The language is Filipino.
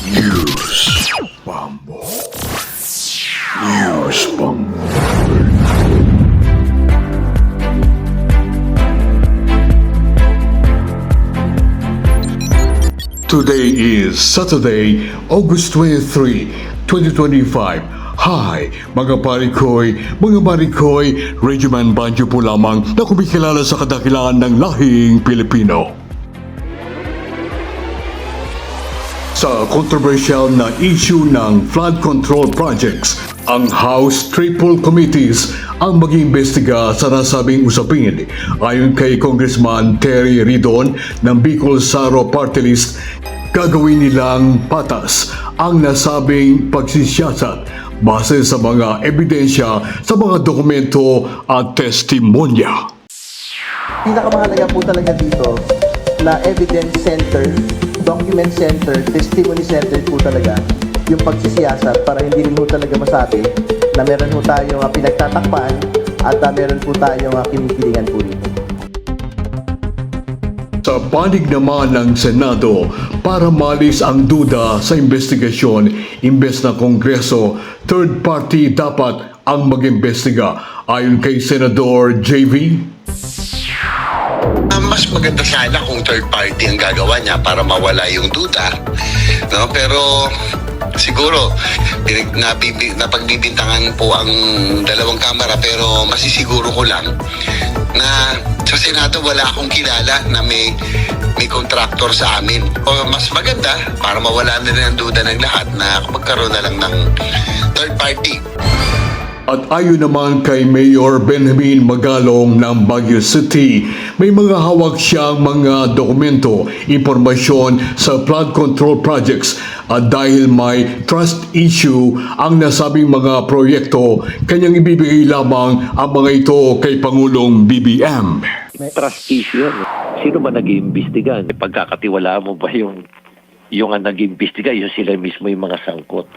News Bumble. News Bumble. Today is Saturday, August 23, 2025. Hi, mga parikoy, mga marikoy, Regiman Banjo po lamang na kumikilala sa kadakilaan ng lahing Pilipino. Sa controversial na issue ng flood control projects, ang House Triple Committees ang mag-iimbestiga sa nasabing usapin. Ayon kay Congressman Terry Ridon ng Bicol Saro Party List, gagawin nilang patas ang nasabing pagsisiyasat base sa mga ebidensya sa mga dokumento at testimonya. Pinakamahalaga po talaga dito na evidence center, document center, testimony center po talaga yung pagsisiyasat para hindi rin po talaga masabi na meron po tayong pinagtatakpan at meron po tayong kinikilingan po dito. Sa panig naman ng Senado para malis ang duda sa investigasyon, imbes na Kongreso, third party dapat ang mag-imbestiga. Ayon kay Senador JV, mas maganda sana kung third party ang gagawa niya para mawala yung duda, no? Pero siguro napagbibintangan po ang dalawang kamara, pero masisiguro ko lang na sa Senado wala akong kilala na may contractor sa amin. O mas maganda para mawala na rin ang duda ng lahat na magkaroon na lang ng third party. at ayon naman kay Mayor Benjamin Magalong ng Baguio City, may mga hawak siyang mga dokumento, impormasyon sa flood control projects at dahil may trust issue ang nasabing mga proyekto, kanyang ibibigay lamang ang mga ito kay Pangulong BBM. Trust issue yan. Sino ba nag-iimbestiga? Pagkakatiwalaan mo ba yung nag-iimbestiga, yung sila mismo yung mga sangkot?